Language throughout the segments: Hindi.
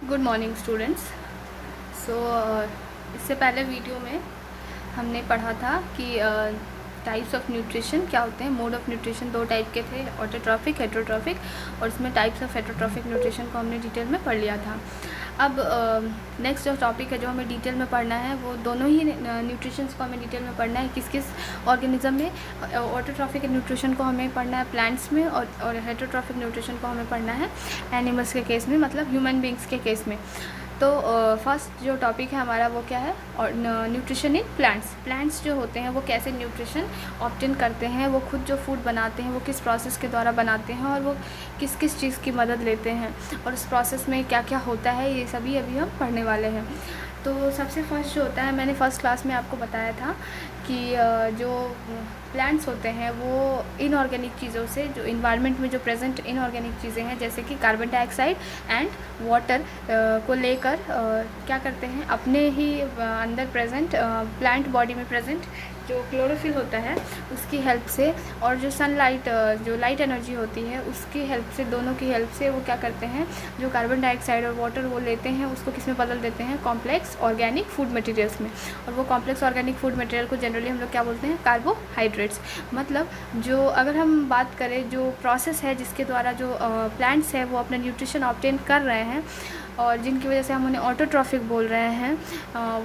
Good morning students. सो इससे पहले वीडियो में हमने पढ़ा था कि टाइप्स ऑफ न्यूट्रिशन क्या होते हैं। मोड ऑफ न्यूट्रिशन दो टाइप के थे, ऑटोट्रॉफिक, हेटरोट्रॉफिक, और इसमें टाइप्स ऑफ हेटरोट्रॉफिक न्यूट्रिशन को हमने डिटेल में पढ़ लिया था। अब नेक्स्ट जो टॉपिक है जो हमें डिटेल में पढ़ना है वो दोनों ही न्यूट्रिशंस को हमें डिटेल में पढ़ना है। किस किस ऑर्गेनिज्म में ऑटोट्रॉफिक न्यूट्रिशन को हमें पढ़ना है प्लांट्स में, और हेटरोट्रॉफिक न्यूट्रिशन को हमें पढ़ना है एनिमल्स के केस में, मतलब ह्यूमन बींग्स के केस में। तो फर्स्ट जो टॉपिक है हमारा वो क्या है, और न्यूट्रिशन इन प्लांट्स। प्लांट्स जो होते हैं वो कैसे न्यूट्रिशन ऑब्टेन करते हैं, वो खुद जो फूड बनाते हैं वो किस प्रोसेस के द्वारा बनाते हैं, और वो किस किस चीज़ की मदद लेते हैं, और उस प्रोसेस में क्या क्या होता है, ये सभी अभी हम पढ़ने वाले हैं। तो सबसे फर्स्ट जो होता है, मैंने फ़र्स्ट क्लास में आपको बताया था कि जो प्लांट्स होते हैं वो इनऑर्गेनिक चीज़ों से, जो इन्वायरमेंट में जो प्रेजेंट इनऑर्गेनिक चीज़ें हैं जैसे कि कार्बन डाइऑक्साइड एंड वाटर को लेकर क्या करते हैं, अपने ही अंदर प्रेजेंट प्लांट बॉडी में प्रेजेंट जो क्लोरोफिल होता है उसकी हेल्प से, और जो सनलाइट जो लाइट एनर्जी होती है उसकी हेल्प से, दोनों की हेल्प से वो क्या करते हैं, जो कार्बन डाइऑक्साइड और वाटर वो लेते हैं उसको किस में बदल देते हैं, कॉम्प्लेक्स ऑर्गेनिक फूड मटेरियल्स में। और वो कॉम्प्लेक्स ऑर्गेनिक फूड मटेरियल को जनरली हम लोग क्या बोलते हैं, कार्बोहाइड्रेट्स। मतलब जो अगर हम बात करें जो प्रोसेस है जिसके द्वारा जो प्लांट्स है वो अपना न्यूट्रिशन ऑब्टेन कर रहे हैं और जिनकी वजह से हम उन्हें ऑटोट्रॉफिक बोल रहे हैं,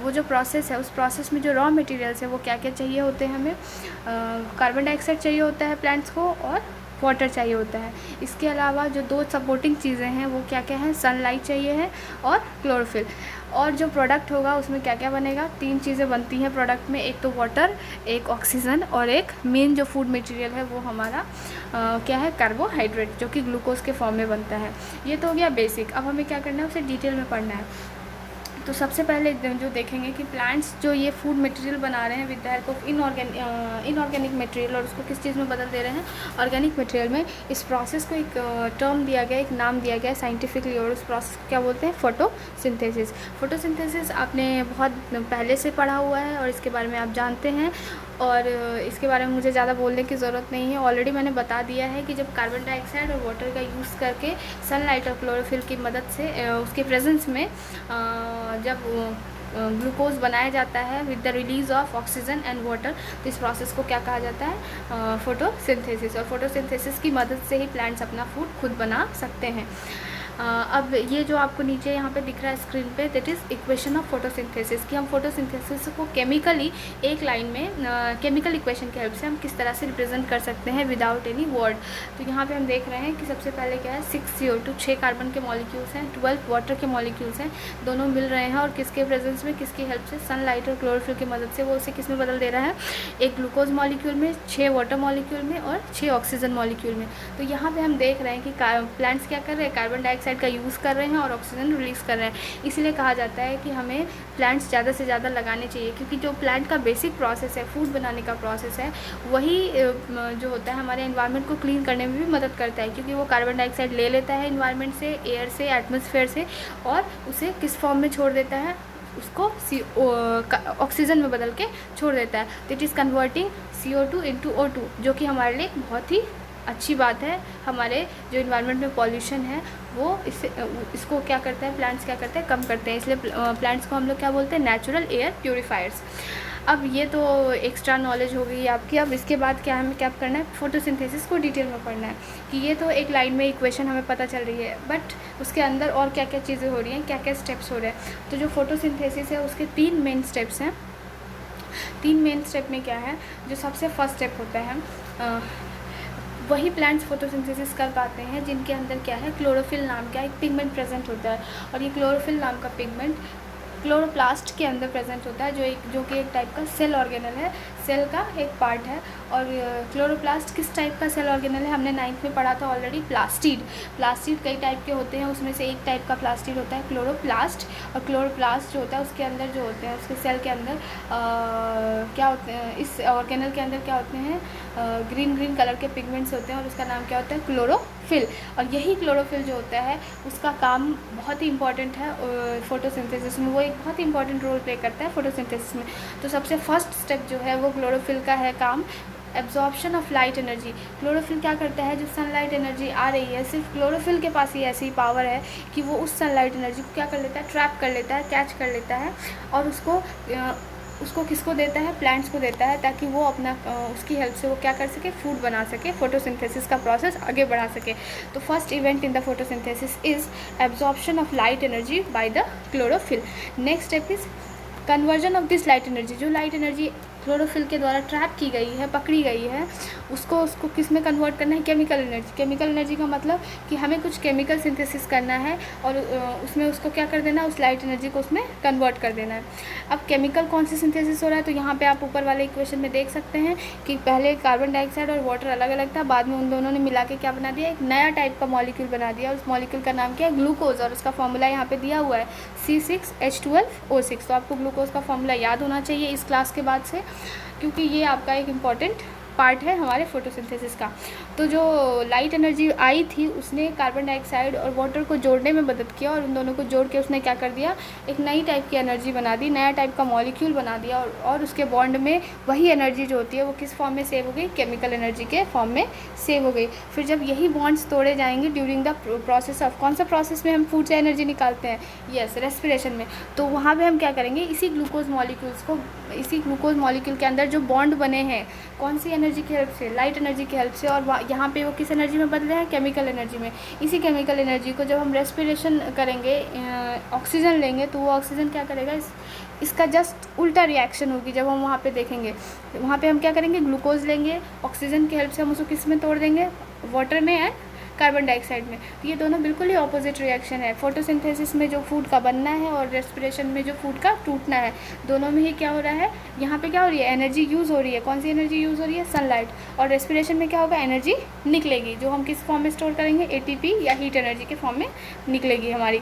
वो जो प्रोसेस है उस प्रोसेस में जो रॉ मटेरियल्स है वो क्या क्या चाहिए होते हैं हमें, कार्बन डाइऑक्साइड चाहिए होता है प्लांट्स को, और वाटर चाहिए होता है। इसके अलावा जो दो सपोर्टिंग चीज़ें हैं वो क्या क्या हैं, सनलाइट चाहिए है और क्लोरोफिल। और जो प्रोडक्ट होगा उसमें क्या क्या बनेगा, तीन चीज़ें बनती हैं प्रोडक्ट में, एक तो वाटर, एक ऑक्सीजन, और एक मेन जो फूड मटेरियल है वो हमारा क्या है, कार्बोहाइड्रेट, जो कि ग्लूकोज के फॉर्म में बनता है। ये तो हो गया बेसिक। अब हमें क्या करना है, उसे डिटेल में पढ़ना है। तो सबसे पहले जो देखेंगे कि प्लांट्स जो ये फूड मटेरियल बना रहे हैं with the help of inorganic material, और उसको किस चीज़ में बदल दे रहे हैं, ऑर्गेनिक मटेरियल में। इस प्रोसेस को एक टर्म दिया गया, एक नाम दिया गया साइंटिफिकली, और उस प्रोसेस को क्या बोलते हैं, फोटोसिंथेसिस। फोटोसिंथेसिस आपने बहुत पहले से पढ़ा हुआ है और इसके बारे में आप जानते हैं, और इसके बारे में मुझे ज़्यादा बोलने की ज़रूरत नहीं है, ऑलरेडी मैंने बता दिया है कि जब कार्बन डाइऑक्साइड और वाटर का यूज़ करके सनलाइट और क्लोरोफिल की मदद से उसके प्रेजेंस में जब ग्लूकोज बनाया जाता है with the release of oxygen and water, तो इस प्रोसेस को क्या कहा जाता है, फोटोसिंथेसिस। और फोटोसिंथेसिस की मदद से ही प्लांट्स अपना फूड खुद बना सकते हैं। अब ये जो आपको नीचे यहाँ पे दिख रहा है स्क्रीन पे, that is equation of photosynthesis, कि हम फोटोसिंथेसिस को केमिकली एक लाइन में केमिकल इक्वेशन की हेल्प से हम किस तरह से रिप्रेजेंट कर सकते हैं विदाउट एनी वर्ड। तो यहाँ पे हम देख रहे हैं कि सबसे पहले क्या है, 6 CO2, 6 कार्बन के मॉलिक्यूल्स हैं, 12 वाटर के मॉलिक्यूल्स हैं, दोनों मिल रहे हैं, और किसके प्रेजेंस में, किसकी हेल्प से, सनलाइट और क्लोरोफिल की मदद से वो उसे किस में बदल दे रहा है, एक ग्लूकोज मॉलिक्यूल में, 6 वाटर मॉलिक्यूल में, और 6 ऑक्सीजन मॉलिक्यूल में। तो यहाँ पर हम देख रहे हैं कि प्लांट्स क्या कर रहे हैं, कार्बन डाइऑक्साइड का यूज़ कर रहे हैं और ऑक्सीजन रिलीज़ कर रहे हैं। इसलिए कहा जाता है कि हमें प्लांट्स ज़्यादा से ज़्यादा लगाने चाहिए, क्योंकि जो प्लांट का बेसिक प्रोसेस है, फूड बनाने का प्रोसेस है, वही जो होता है हमारे एनवायरनमेंट को क्लीन करने में भी मदद करता है, क्योंकि वो कार्बन डाइऑक्साइड ले लेता है एनवायरनमेंट से, एयर से, एटमॉस्फेयर से, और उसे किस फॉर्म में छोड़ देता है, उसको ऑक्सीजन में बदल के छोड़ देता है। तो it is converting CO2 into O2, जो कि हमारे लिए बहुत ही अच्छी बात है। हमारे जो इन्वायरमेंट में पॉल्यूशन है वो इसको क्या करते हैं, प्लांट्स क्या करते हैं, कम करते हैं। इसलिए प्लांट्स को हम लोग क्या बोलते हैं, नेचुरल एयर प्योरीफायर्स। अब ये तो एक्स्ट्रा नॉलेज हो गई आपकी। अब इसके बाद क्या हमें क्या करना है, फोटोसिंथेसिस को डिटेल में पढ़ना है, कि ये तो एक लाइन में इक्वेशन हमें पता चल रही है, बट उसके अंदर और क्या क्या चीज़ें हो रही हैं, क्या क्या स्टेप्स हो रहे हैं। तो जो फोटोसिंथेसिस है उसके 3 मेन स्टेप्स हैं। 3 मेन स्टेप में क्या है, जो सबसे फर्स्ट स्टेप होता है, वही प्लांट्स फोटोसिंथेसिस कर पाते हैं जिनके अंदर क्या है, क्लोरोफिल नाम का एक पिगमेंट प्रेजेंट होता है। और ये क्लोरोफिल नाम का पिगमेंट क्लोरोप्लास्ट के अंदर प्रेजेंट होता है, जो कि एक टाइप का सेल ऑर्गेनल है, सेल का एक पार्ट है। और क्लोरोप्लास्ट किस टाइप का सेल ऑर्गेनल है, हमने 9th में पढ़ा था ऑलरेडी, प्लास्टिड। प्लास्टिड कई टाइप के होते हैं, उसमें से एक टाइप का प्लास्टिड होता है क्लोरोप्लास्ट। और क्लोरोप्लास्ट जो होता है उसके अंदर जो होते हैं, उसके सेल के अंदर क्या होते हैं, इस ऑर्गेनल के अंदर क्या होते हैं, ग्रीन कलर के पिगमेंट्स होते हैं, और उसका नाम क्या होता है, क्लोरोफिल। और यही क्लोरोफिल जो होता है उसका काम बहुत ही इंपॉर्टेंट है फोटोसिंथेसिस में, वो एक बहुत ही इंपॉर्टेंट रोल प्ले करता है फोटोसिंथेसिस में। तो सबसे फर्स्ट स्टेप जो है वो क्लोरोफिल का है काम, absorption of light energy. Chlorophyll क्या करता है, जो सनलाइट एनर्जी आ रही है, सिर्फ क्लोरोफिल के पास ही ऐसी पावर है कि वो उस सनलाइट एनर्जी को क्या कर लेता है, ट्रैप कर लेता है, कैच कर लेता है और उसको किसको देता है, प्लांट्स को देता है, ताकि वो अपना उसकी हेल्प से वो क्या कर सके, फूड बना सके, फोटोसिंथेसिस का प्रोसेस आगे बढ़ा सके। तो first event in the photosynthesis is absorption of light energy by the chlorophyll. Next step is conversion of this light energy. जो लाइट एनर्जी क्लोरोफिल के द्वारा ट्रैप की गई है, पकड़ी गई है, उसको किस में कन्वर्ट करना है, केमिकल एनर्जी। केमिकल एनर्जी का मतलब कि हमें कुछ केमिकल सिंथेसिस करना है और उसमें उसको क्या कर देना है, उस लाइट एनर्जी को उसमें कन्वर्ट कर देना है। अब केमिकल कौन सी सिंथेसिस हो रहा है, तो यहाँ पे आप ऊपर वाले इक्वेशन में देख सकते हैं कि पहले कार्बन डाइऑक्साइड और वाटर अलग अलग था, बाद में उन दोनों ने मिला के क्या बना दिया, एक नया टाइप का मॉलिक्यूल बना दिया। उस मॉलिक्यूल का नाम क्या है, ग्लूकोज, और उसका फॉर्मूला यहाँ पे दिया हुआ है C6H12O6। तो आपको ग्लूकोज का फॉर्मूला याद होना चाहिए इस क्लास के बाद से, क्योंकि ये आपका एक इम्पॉर्टेंट पार्ट है हमारे फोटोसिंथेसिस का। तो जो लाइट एनर्जी आई थी उसने कार्बन डाइऑक्साइड और वाटर को जोड़ने में मदद किया और उन दोनों को जोड़ के उसने क्या कर दिया, एक नई टाइप की एनर्जी बना दी, नया टाइप का मॉलिक्यूल बना दिया और उसके बॉन्ड में वही एनर्जी जो होती है वो किस फॉर्म में सेव हो गई, केमिकल एनर्जी के फॉर्म में सेव हो गई। फिर जब यही बॉन्ड्स तोड़े जाएंगे ड्यूरिंग द प्रोसेस ऑफ, कौन सा प्रोसेस में हम फूड से एनर्जी निकालते हैं, यस, रेस्पिरेशन में, तो वहाँ पर हम क्या करेंगे, इसी ग्लूकोज मॉलिक्यूल के अंदर जो बॉन्ड बने हैं, कौन सी एनर्जी की हेल्प से, लाइट एनर्जी की हेल्प से, और यहाँ पे वो किस एनर्जी में बदले हैं, केमिकल एनर्जी में। इसी केमिकल एनर्जी को जब हम रेस्पिरेशन करेंगे, ऑक्सीजन लेंगे, तो वो ऑक्सीजन क्या करेगा, इसका जस्ट उल्टा रिएक्शन होगी। जब हम वहाँ पे देखेंगे, वहाँ पे हम क्या करेंगे, ग्लूकोज लेंगे, ऑक्सीजन की हेल्प से हम उसको किस में तोड़ देंगे, वाटर में है, कार्बन डाइऑक्साइड में। तो ये दोनों बिल्कुल ही ऑपोजिट रिएक्शन है। फोटोसिंथेसिस में जो फूड का बनना है और रेस्पिरेशन में जो फूड का टूटना है, दोनों में ही क्या हो रहा है, यहाँ पे क्या हो रही है, एनर्जी यूज़ हो रही है। कौन सी एनर्जी यूज़ हो रही है, सनलाइट। और रेस्पिरेशन में क्या होगा, एनर्जी निकलेगी, जो हम किस फॉर्म में स्टोर करेंगे, ATP या हीट एनर्जी के फॉर्म में निकलेगी हमारी।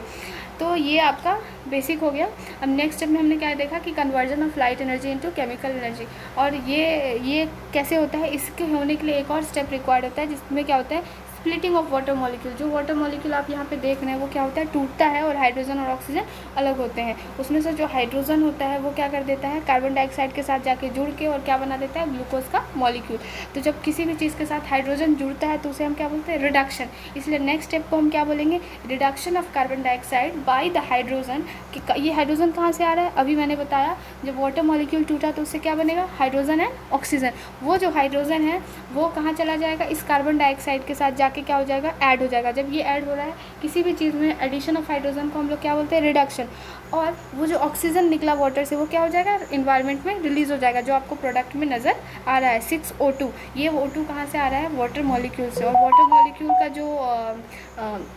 तो ये आपका बेसिक हो गया। अब नेक्स्ट स्टेप में हमने क्या देखा कि conversion of light energy into chemical energy, और ये कैसे होता है, इसके होने के लिए एक और स्टेप रिक्वायर्ड होता है, जिसमें क्या होता है, स्प्लिटिंग ऑफ वाटर मॉलिक्यूल। जो वाटर मॉलिक्यूल आप यहाँ पे देख रहे हैं वो क्या होता है, टूटता है और हाइड्रोजन और ऑक्सीजन अलग होते हैं। उसमें से जो हाइड्रोजन होता है वो क्या कर देता है, कार्बन डाइऑक्साइड के साथ जाके जुड़ के और क्या बना देता है, ग्लूकोज का मॉलिक्यूल। तो जब किसी भी चीज़ के साथ हाइड्रोजन जुड़ता है तो उसे हम क्या बोलते हैं, रिडक्शन। इसलिए नेक्स्ट स्टेप को हम क्या बोलेंगे, reduction of carbon dioxide by the hydrogen. कि ये हाइड्रोजन कहाँ से आ रहा है, अभी मैंने बताया जब वाटर मॉलिक्यूल टूटा तो उससे क्या बनेगा, हाइड्रोजन एंड ऑक्सीजन। वो जो हाइड्रोजन है वो कहाँ चला जाएगा, इस कार्बन डाइऑक्साइड के साथ जाके क्या हो जाएगा, ऐड हो जाएगा। जब ये ऐड हो रहा है किसी भी चीज़ में, एडिशन ऑफ हाइड्रोजन को हम लोग क्या बोलते हैं, रिडक्शन। और वो जो ऑक्सीजन निकला वाटर से वो क्या हो जाएगा, इन्वायरमेंट में रिलीज़ हो जाएगा, जो आपको प्रोडक्ट में नज़र आ रहा है 6O2। ये O2 कहाँ से आ रहा है, वाटर मॉलिक्यूल से। और वाटर मॉलिक्यूल का जो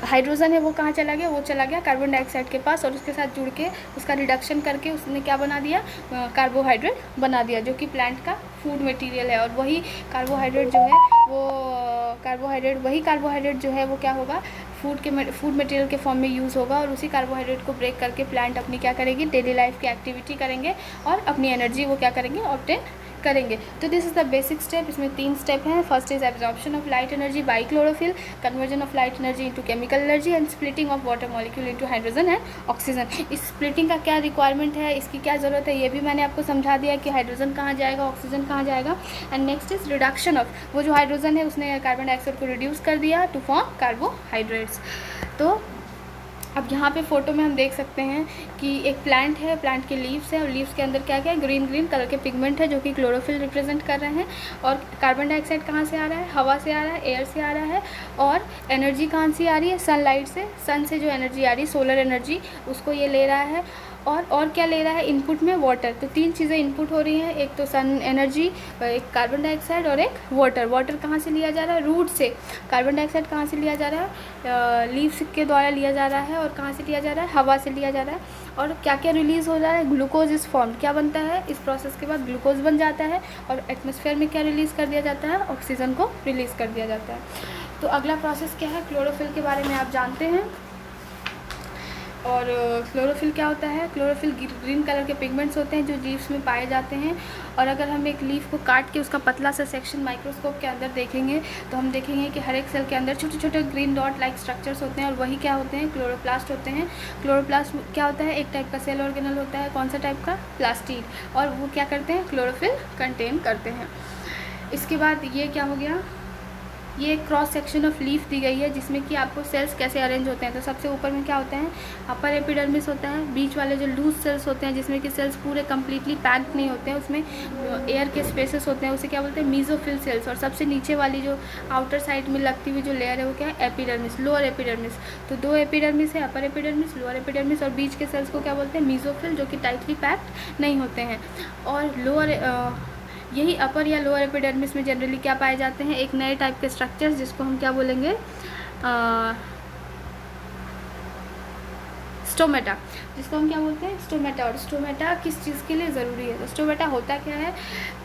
हाइड्रोजन है वो कहाँ चला गया, वो चला गया कार्बन डाइऑक्साइड के पास और उसके साथ जुड़ के उसका रिडक्शन करके उसने क्या बना दिया, कार्बोहाइड्रेट बना दिया, जो कि प्लांट का फूड मटेरियल है। और वही कार्बोहाइड्रेट जो है वही कार्बोहाइड्रेट जो है वो क्या होगा, फूड मटेरियल के फॉर्म में यूज़ होगा। और उसी कार्बोहाइड्रेट को ब्रेक करके प्लांट अपनी क्या करेगी, डेली लाइफ की एक्टिविटी करेंगे और अपनी एनर्जी वो क्या करेंगे, ऑब्टेन करेंगे। तो this is the basic step. इसमें 3 स्टेप हैं। First is absorption of light energy by chlorophyll, conversion of light energy into chemical energy and splitting of water molecule into hydrogen and oxygen. इस स्प्लिटिंग का क्या रिक्वायरमेंट है, इसकी क्या ज़रूरत है, ये भी मैंने आपको समझा दिया कि हाइड्रोजन कहाँ जाएगा, ऑक्सीजन कहाँ जाएगा। And next is reduction of, वो जो हाइड्रोजन है उसने कार्बन डाइऑक्साइड को रिड्यूस कर दिया टू फॉर्म कार्बोहाइड्रेट्स। तो अब यहाँ पे फ़ोटो में हम देख सकते हैं कि एक प्लांट है, प्लांट के लीव्स है और लीव्स के अंदर क्या क्या है, ग्रीन कलर के पिगमेंट है जो कि क्लोरोफिल रिप्रेजेंट कर रहे हैं। और कार्बन डाइऑक्साइड कहाँ से आ रहा है, हवा से आ रहा है, एयर से आ रहा है। और एनर्जी कहाँ से आ रही है, सनलाइट से, सन से जो एनर्जी आ रही है, सोलर एनर्जी, उसको ये ले रहा है। और क्या ले रहा है इनपुट में, वाटर। तो 3 चीज़ें इनपुट हो रही हैं, एक तो सन एनर्जी, एक कार्बन डाइऑक्साइड और एक वाटर। वाटर कहाँ से लिया जा रहा है, रूट से। कार्बन डाइऑक्साइड कहाँ से लिया जा रहा है, लीव्स के द्वारा लिया जा रहा है। और कहाँ से लिया जा रहा है, हवा से लिया जा रहा है। और क्या क्या रिलीज़ हो रहा है, ग्लूकोज इस फॉर्म, क्या बनता है इस प्रोसेस के बाद, ग्लूकोज बन जाता है। और एटमॉस्फेयर में क्या रिलीज़ कर दिया जाता है, ऑक्सीजन को रिलीज़ कर दिया जाता है। तो अगला प्रोसेस क्या है, क्लोरोफिल के बारे में आप जानते हैं। और और क्लोरोफिल क्या होता है? क्लोरोफिल ग्रीन कलर के पिगमेंट्स होते हैं जो लीव्स में पाए जाते हैं। और अगर हम एक लीफ को काट के उसका पतला सा सेक्शन माइक्रोस्कोप के अंदर देखेंगे तो हम देखेंगे कि हर एक सेल के अंदर छोटे छोटे ग्रीन डॉट लाइक स्ट्रक्चर्स होते हैं और वही क्या होते हैं? क्लोरोप्लास्ट होते हैं। क्लोरोप्लास्ट क्या होता है? एक टाइप का सेल ऑर्गेनल होता है। कौन सा टाइप का? प्लास्टिड। और वो क्या करते हैं? क्लोरोफिल कंटेन करते हैं। इसके बाद ये क्या हो गया? ये क्रॉस सेक्शन ऑफ लीफ दी गई है जिसमें कि आपको सेल्स कैसे अरेंज होते हैं। तो सबसे ऊपर में क्या होता है? अपर एपिडर्मिस होता है। बीच वाले जो लूज सेल्स होते हैं जिसमें कि सेल्स पूरे कम्प्लीटली पैक्ड नहीं होते हैं, उसमें एयर के स्पेसेस होते हैं, उसे क्या बोलते हैं? Mesophyll cells. और सबसे नीचे वाली जो आउटर साइड में लगती हुई जो लेयर है वो क्या है? Epidermis, lower epidermis. तो दो एपिडर्मिस है, अपर एपिडर्मिस, लोअर एपिडर्मिस। और बीच के सेल्स को क्या बोलते हैं? मीजोफिल, जो कि टाइटली पैक्ड नहीं होते हैं। और यही अपर या लोअर एपिडर्मिस में जनरली क्या पाए जाते हैं? एक नए टाइप के स्ट्रक्चर्स जिसको हम क्या बोलेंगे? स्टोमेटा, जिसको हम क्या बोलते हैं? स्टोमेटा। और स्टोमेटा किस चीज़ के लिए ज़रूरी है? तो स्टोमेटा होता क्या है?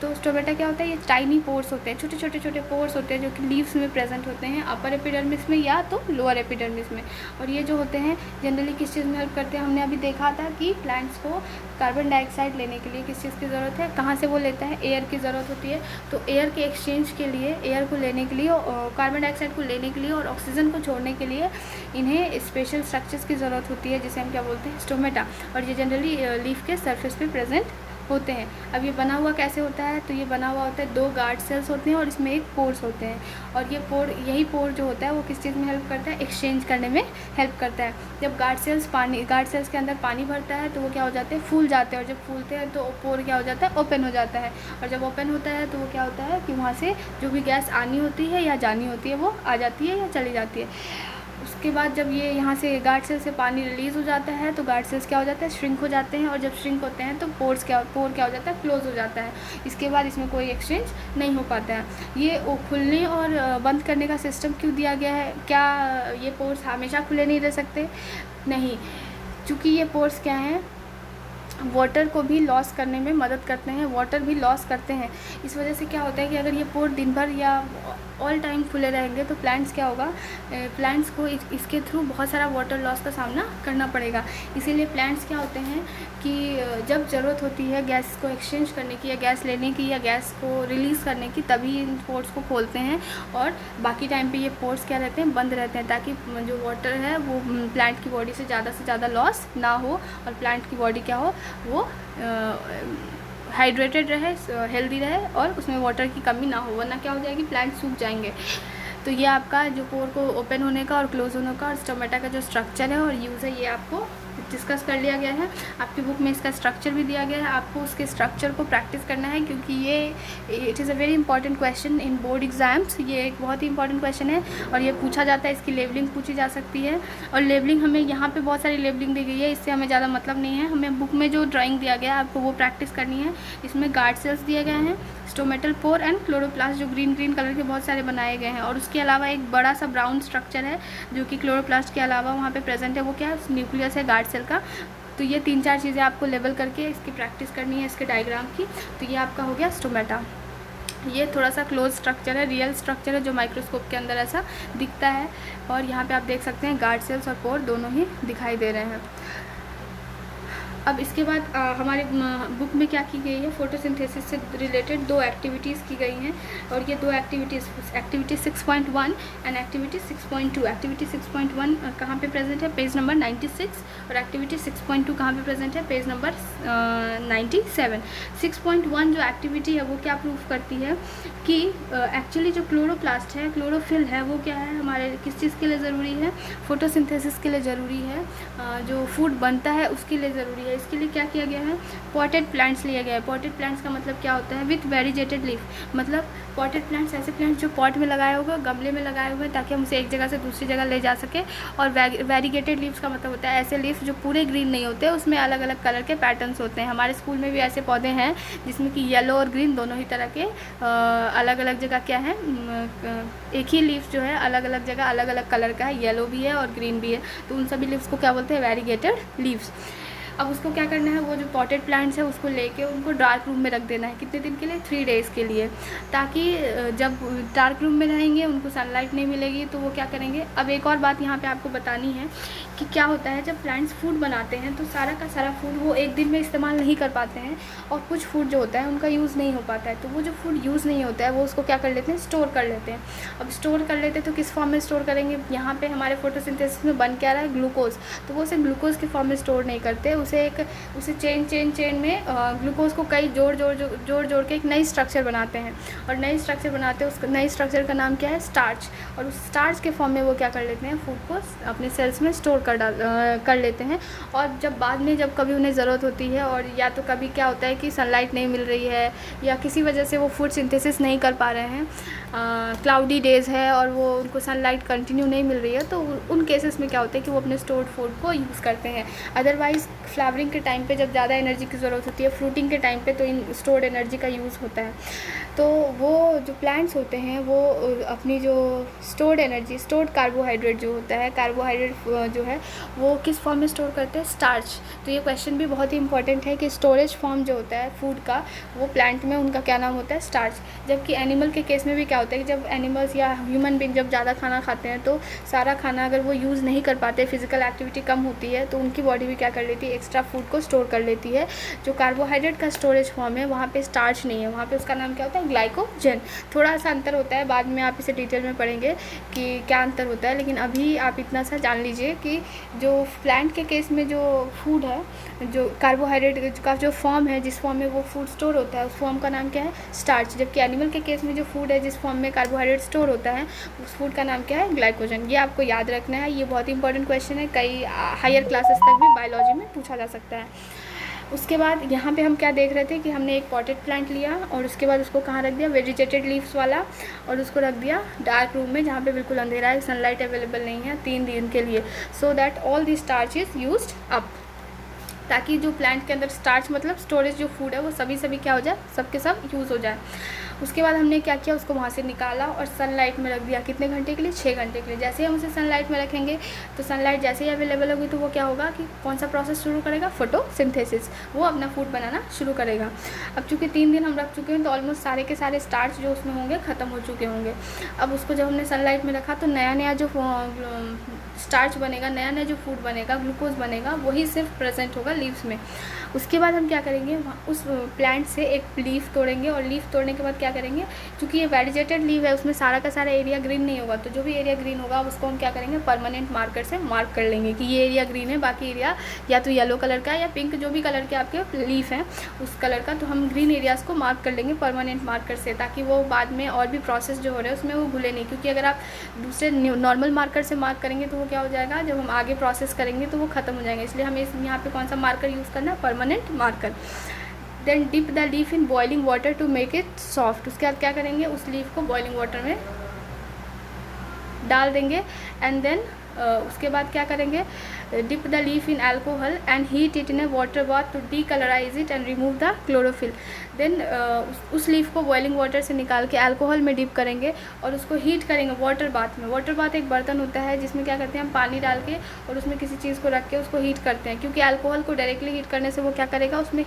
तो स्टोमेटा क्या होता है? ये टाइनी पोर्स होते हैं, छोटे छोटे छोटे पोर्स होते हैं जो कि लीव्स में प्रेजेंट होते हैं, अपर एपिडर्मिस में या तो लोअर एपिडर्मिस में। और ये जो होते हैं जनरली किस चीज़ में हेल्प करते हैं? हमने अभी देखा था कि प्लांट्स को कार्बन डाइऑक्साइड लेने के लिए किस चीज़ की ज़रूरत है? कहाँ से वो लेता है? एयर की ज़रूरत होती है। तो एयर के एक्सचेंज के लिए, एयर को लेने के लिए, कार्बन डाइऑक्साइड को लेने के लिए और ऑक्सीजन को छोड़ने के लिए इन्हें स्पेशल स्ट्रक्चर्स की ज़रूरत होती है जिसे हम क्या बोलते हैं? स्टोमेटा। और ये जनरली लीफ के सरफेस पे प्रेजेंट होते हैं। अब ये बना हुआ कैसे होता है? तो ये बना हुआ होता है, दो गार्ड सेल्स होते हैं और इसमें एक पोर्स होते हैं। और ये यही पोर जो होता है वो किस चीज़ में हेल्प करता है? एक्सचेंज करने में हेल्प करता है। जब गार्ड सेल्स के अंदर पानी भरता है तो वो क्या हो जाते हैं? फूल जाते हैं। और जब फूलते हैं तो पोर क्या हो जाता है? ओपन हो जाता है। और जब ओपन होता है तो वो क्या होता है कि वहाँ से जो भी गैस आनी होती है या जानी होती है वो आ जाती है या चली जाती है। उसके बाद जब ये यहाँ से गार्ड सेल से पानी रिलीज़ हो जाता है तो गार्ड सेल्स क्या हो जाता है? श्रिंक हो जाते हैं। और जब श्रिंक होते हैं तो पोर क्या हो जाता है? क्लोज हो जाता है। इसके बाद इसमें कोई एक्सचेंज नहीं हो पाता है। ये खुलने और बंद करने का सिस्टम क्यों दिया गया है? क्या ये पोर्स हमेशा खुले नहीं रह सकते? नहीं, चूँकि ये पोर्स क्या हैं? वाटर को भी लॉस करने में मदद करते हैं, वाटर भी लॉस करते हैं। इस वजह से क्या होता है कि अगर ये पोर दिन भर या ऑल टाइम खुले रहेंगे तो प्लांट्स क्या होगा? प्लांट्स को इसके थ्रू बहुत सारा वाटर लॉस का सामना करना पड़ेगा। इसीलिए प्लांट्स क्या होते हैं कि जब ज़रूरत होती है गैस को एक्सचेंज करने की या गैस लेने की या गैस को रिलीज़ करने की तभी इन पोर्स को खोलते हैं। और बाकी टाइम पे ये पोर्स क्या रहते हैं? बंद रहते हैं, ताकि जो वाटर है वो प्लांट की बॉडी से ज़्यादा लॉस ना हो और प्लांट की बॉडी क्या हो? वो हाइड्रेटेड रहे, हेल्दी रहे और उसमें वाटर की कमी ना हो, वरना क्या हो जाएगी? प्लांट सूख जाएंगे। तो ये आपका जो पोर को ओपन होने का और क्लोज होने का और स्टोमेटा का जो स्ट्रक्चर है और यूज़ है ये आपको डिस्कस कर लिया गया है। आपकी बुक में इसका स्ट्रक्चर भी दिया गया है, आपको उसके स्ट्रक्चर को प्रैक्टिस करना है क्योंकि ये it is a very important question in board exams. ये एक बहुत ही इंपॉर्टेंट क्वेश्चन है और ये पूछा जाता है, इसकी लेबलिंग पूछी जा सकती है। और लेबलिंग हमें यहाँ पे बहुत सारी लेबलिंग दी गई है, इससे हमें ज़्यादा मतलब नहीं है। हमें बुक में जो ड्राइंग दिया गया है आपको वो प्रैक्टिस करनी है। इसमें गार्ड सेल्स दिए गए हैं, स्टोमेटल पोर एंड क्लोरोप्लास्ट जो ग्रीन कलर के बहुत सारे बनाए गए हैं। और उसके अलावा एक बड़ा सा ब्राउन स्ट्रक्चर है जो कि क्लोरोप्लास्ट के अलावा वहाँ पे प्रेजेंट है, वो क्या है? न्यूक्लियस है गार्ड सेल का। तो ये 3-4 चीज़ें आपको लेबल करके इसकी प्रैक्टिस करनी है, इसके डायग्राम की। तो ये आपका हो गया स्टोमेटा। ये थोड़ा सा क्लोज स्ट्रक्चर है, रियल स्ट्रक्चर है जो माइक्रोस्कोप के अंदर ऐसा दिखता है। और यहाँ पे आप देख सकते हैं गार्ड सेल्स और पोर दोनों ही दिखाई दे रहे हैं। अब इसके बाद हमारे बुक में क्या की गई है? फोटोसिंथेसिस से रिलेटेड 2 एक्टिविटीज़ की गई हैं। और ये 2 activities, activity 6.1 and activity 6.2। Activity 6.1 कहाँ पे प्रेजेंट है? Page number 96। और एक्टिविटी 6.2 कहाँ पे प्रेजेंट है? Page number 97। 6.1 जो एक्टिविटी है वो क्या प्रूफ करती है कि एक्चुअली जो क्लोरोप्लास्ट है, क्लोरोफिल है, वो क्या है? हमारे किस चीज़ के लिए ज़रूरी है? फोटोसिंथेसिस के लिए ज़रूरी है, जो फूड बनता है उसके लिए ज़रूरी है। इसके लिए क्या किया गया है? पॉटेड प्लांट्स लिया गया है। पॉटेड प्लांट्स का मतलब क्या होता है? With variegated leaf. मतलब पॉटेड प्लांट्स ऐसे प्लांट्स जो पॉट में लगाए हुए, गमले में लगाए हुए, ताकि हम उसे एक जगह से दूसरी जगह ले जा सके। और वेरीगेटेड लीव्स का मतलब होता है ऐसे लीव्स जो पूरे ग्रीन नहीं होते, उसमें अलग अलग कलर के पैटर्न्स होते हैं। हमारे स्कूल में भी ऐसे पौधे हैं जिसमें कि येलो और ग्रीन दोनों ही तरह के अलग अलग जगह क्या है, एक ही लीफ जो है अलग अलग जगह अलग अलग कलर का है, येलो भी है और ग्रीन भी है। तो उन सभी लीव्स को क्या बोलते हैं? Variegated leaves. अब उसको क्या करना है? वो जो पॉटेड प्लांट्स है उसको लेके उनको डार्क रूम में रख देना है। कितने दिन के लिए? 3 डेज़ के लिए, ताकि जब डार्क रूम में रहेंगे उनको सनलाइट नहीं मिलेगी तो वो क्या करेंगे। अब एक और बात यहाँ पे आपको बतानी है कि क्या होता है जब प्लांट्स फूड बनाते हैं तो सारा का सारा फूड वो एक दिन में इस्तेमाल नहीं कर पाते हैं, और कुछ फूड जो होता है उनका यूज़ नहीं हो पाता है। तो वो जो फूड यूज़ नहीं होता है वो उसको क्या कर लेते हैं, स्टोर कर लेते हैं। अब स्टोर कर लेते हैं तो किस फॉर्म में स्टोर करेंगे, यहाँ पे हमारे फोटोसिंथेसिस में बन क्या रहा है, ग्लूकोज। तो वो उसे ग्लूकोज के फॉर्म में स्टोर नहीं करते, उसे चेन में ग्लूकोज को कई जोड़ के एक नई स्ट्रक्चर बनाते हैं, और नई स्ट्रक्चर बनाते हैं, उस नई स्ट्रक्चर का नाम क्या है, स्टार्च। और उस स्टार्च के फॉर्म में वो क्या कर लेते हैं, फूड को अपने सेल्स में स्टोर कर लेते हैं। और जब बाद में जब कभी उन्हें ज़रूरत होती है, और या तो कभी क्या होता है कि सनलाइट नहीं मिल रही है या किसी वजह से वो फूड सिंथेसिस नहीं कर पा रहे हैं, क्लाउडी डेज़ है और वो उनको सनलाइट कंटिन्यू नहीं मिल रही है, तो उन केसेस में क्या होता है कि वो अपने स्टोर्ड फूड को यूज़ करते हैं। अदरवाइज़ फ्लावरिंग के टाइम पे जब ज़्यादा एनर्जी की ज़रूरत होती है, फ्रूटिंग के टाइम पे तो इन स्टोर्ड एनर्जी का यूज़ होता है। तो वो जो प्लांट्स होते हैं वो अपनी जो स्टोर्ड एनर्जी, स्टोर्ड कार्बोहाइड्रेट जो होता है, कार्बोहाइड्रेट जो है वो किस फॉर्म में स्टोर करते हैं, स्टार्च। तो ये क्वेश्चन भी बहुत ही इंपॉर्टेंट है कि स्टोरेज फॉर्म जो होता है फूड का, वो प्लांट में उनका क्या नाम होता है, स्टार्च। जबकि एनिमल के केस में भी क्या होता है कि जब एनिमल्स या ह्यूमन बीइंग जब ज़्यादा खाना खाते हैं तो सारा खाना अगर वो यूज़ नहीं कर पाते, फिजिकल एक्टिविटी कम होती है, तो उनकी बॉडी भी क्या कर लेती है, एक्स्ट्रा फूड को स्टोर कर लेती है। जो कार्बोहाइड्रेट का स्टोरेज फॉर्म है वहाँ पे स्टार्च नहीं है, वहाँ पे उसका नाम क्या होता है, ग्लाइकोजन। थोड़ा सा अंतर होता है, बाद में आप इसे डिटेल में पढ़ेंगे कि क्या अंतर होता है, लेकिन अभी आप इतना सा जान लीजिए कि जो प्लांट के केस में जो फूड है, जो कार्बोहाइड्रेट का जो फॉर्म है, जिस फॉर्म में वो फूड स्टोर होता है, उस फॉर्म का नाम क्या है, स्टार्च। जबकि एनिमल के केस में जो फूड है, जिस फॉर्म में कार्बोहाइड्रेट स्टोर होता है, उस फूड का नाम क्या है, ग्लाइकोजन। ये आपको याद रखना है, ये बहुत ही इंपॉर्टेंट क्वेश्चन है, कई हायर क्लासेस तक भी बायोलॉजी में पूछा जा सकता है। उसके बाद यहाँ पे हम क्या देख रहे थे कि हमने एक पॉटेड प्लांट लिया और उसके बाद उसको कहाँ रख दिया, वेजिटेटेड लीव्स वाला, और उसको रख दिया डार्क रूम में जहाँ पे बिल्कुल अंधेरा है, सनलाइट अवेलेबल नहीं है 3 दिन के लिए, so that all the starch is used up, ताकि जो प्लांट के अंदर स्टार्च मतलब स्टोरेज जो फूड है वो सभी क्या हो जाए, सब के सब यूज़ हो जाए। उसके बाद हमने क्या किया, उसको वहाँ से निकाला और सनलाइट में रख दिया, कितने घंटे के लिए, 6 घंटे के लिए। जैसे ही हम उसे सनलाइट में रखेंगे तो सनलाइट जैसे ही अवेलेबल होगी तो वो क्या होगा कि कौन सा प्रोसेस शुरू करेगा, फोटोसिंथेसिस, वो अपना फूड बनाना शुरू करेगा। अब चूँकि 3 दिन हम रख चुके हैं तो ऑलमोस्ट सारे के सारे स्टार्च जो उसमें होंगे ख़त्म हो चुके होंगे। अब उसको जब हमने सनलाइट में रखा तो नया जो स्टार्च बनेगा, नया जो फूड बनेगा, ग्लूकोज बनेगा, वही सिर्फ प्रेजेंट होगा लीव्स में। उसके बाद हम क्या करेंगे, उस प्लांट से एक लीफ तोड़ेंगे, और लीफ तोड़ने के बाद क्या करेंगे, क्योंकि ये वेजिटेटेड लीव है उसमें सारा का सारा एरिया ग्रीन नहीं होगा, तो जो भी एरिया ग्रीन होगा उसको हम क्या करेंगे, परमानेंट मार्कर से मार्क कर लेंगे कि ये एरिया ग्रीन है, बाकी एरिया या तो येलो कलर का या पिंक, जो भी कलर के आपके लीफ हैं उस कलर का, तो हम ग्रीन एरियाज़ को मार्क कर लेंगे परमानेंट मार्कर से, ताकि वो बाद में और भी प्रोसेस जो हो रहे हैं उसमें वो भूले नहीं। क्योंकि अगर आप दूसरे नॉर्मल मार्कर से मार्क करेंगे तो वो क्या हो जाएगा, जब हम आगे प्रोसेस करेंगे तो वो ख़त्म हो जाएंगे, इसलिए हमें यहाँ पे कौन सा मार्कर यूज़ करना है, permanent marker. Then dip the leaf in boiling water to make it soft. उसके बाद क्या करेंगे, उस लीफ को बॉइलिंग वाटर में डाल देंगे, एंड देन उसके बाद क्या करेंगे, dip the leaf in alcohol and heat it in a water bath to decolourise it and remove the chlorophyll. Then उस लीफ को बॉइलिंग वाटर से निकाल के अल्कोहल में डिप करेंगे और उसको हीट करेंगे वाटर बाथ में। वाटर बाथ एक बर्तन होता है जिसमें क्या करते हैं, हम पानी डाल के और उसमें किसी चीज़ को रख के उसको हीट करते हैं, क्योंकि अल्कोहल को डायरेक्टली हीट करने से वो क्या करेगा, उसमें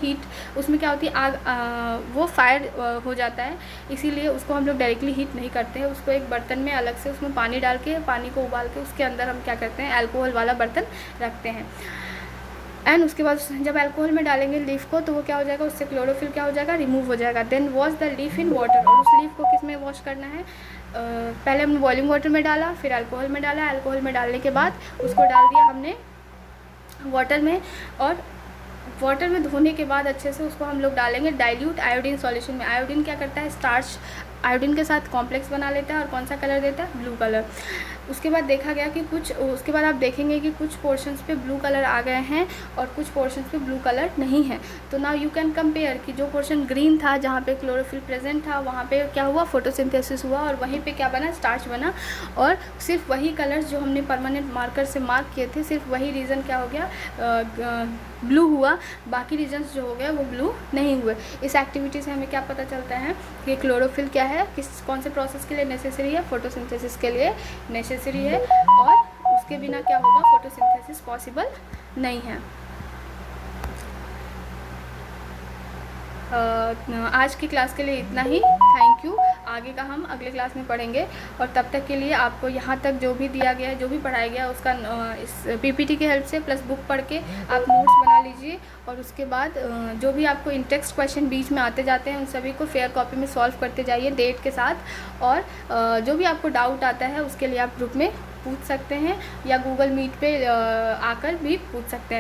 क्या होती है, आग, वो फायर हो जाता है, इसीलिए उसको हम लोग डायरेक्टली हीट नहीं करते हैं। उसको एक बर्तन में अलग से उसमें पानी डाल के, पानी को उबाल के उसके अंदर हम क्या करते हैं, अल्कोहल वाला बर्तन रखते हैं। एंड उसके बाद जब अल्कोहल में डालेंगे लीफ को तो वो क्या हो जाएगा, उससे क्लोरोफिल क्या हो जाएगा, रिमूव हो जाएगा। Then wash the leaf in water, और उस लीफ को किस में वॉश करना है, पहले हमने बॉइलिंग वाटर में डाला, फिर अल्कोहल में डाला, अल्कोहल में डालने के बाद उसको डाल दिया हमने वाटर में, और वाटर में धोने के बाद अच्छे से उसको हम लोग डालेंगे डाइल्यूट आयोडीन सॉल्यूशन में। आयोडीन क्या करता है, स्टार्च आयोडीन के साथ कॉम्प्लेक्स बना लेता है, और कौन सा कलर देता है, ब्लू कलर। उसके बाद देखा गया कि उसके बाद आप देखेंगे कि कुछ पोर्शंस पे ब्लू कलर आ गए हैं और कुछ पोर्शंस पे ब्लू कलर नहीं है। तो नाउ यू कैन कंपेयर कि जो पोर्शन ग्रीन था, जहाँ पे क्लोरोफिल प्रेजेंट था, वहाँ पे क्या हुआ, फोटोसिंथेसिस हुआ, और वहीं पे क्या बना, स्टार्च बना। और सिर्फ वही कलर्स जो हमने परमानेंट मार्कर से मार्क किए थे, सिर्फ वही रीज़न क्या हो गया, ब्लू हुआ, बाकी रीजन्स जो हो गए वो ब्लू नहीं हुए। इस एक्टिविटी से हमें क्या पता चलता है कि क्लोरोफिल क्या है, कौन से प्रोसेस के लिए नेसेसरी है, फोटोसिंथेसिस के लिए नेसेसरी है, और उसके बिना क्या होगा, फोटोसिंथेसिस पॉसिबल नहीं है। आज की क्लास के लिए इतना ही, थैंक यू। आगे का हम अगले क्लास में पढ़ेंगे। और तब तक के लिए आपको यहाँ तक जो भी दिया गया है, जो भी पढ़ाया गया है, उसका इस पीपीटी की हेल्प से प्लस बुक पढ़ के आप नोट्स बना लीजिए। और उसके बाद जो भी आपको इन टेक्स्ट क्वेश्चन बीच में आते जाते हैं उन सभी को फेयर कॉपी में सॉल्व करते जाइए डेट के साथ। और जो भी आपको डाउट आता है उसके लिए आप ग्रुप में पूछ सकते हैं या गूगल मीट पे आकर भी पूछ सकते हैं।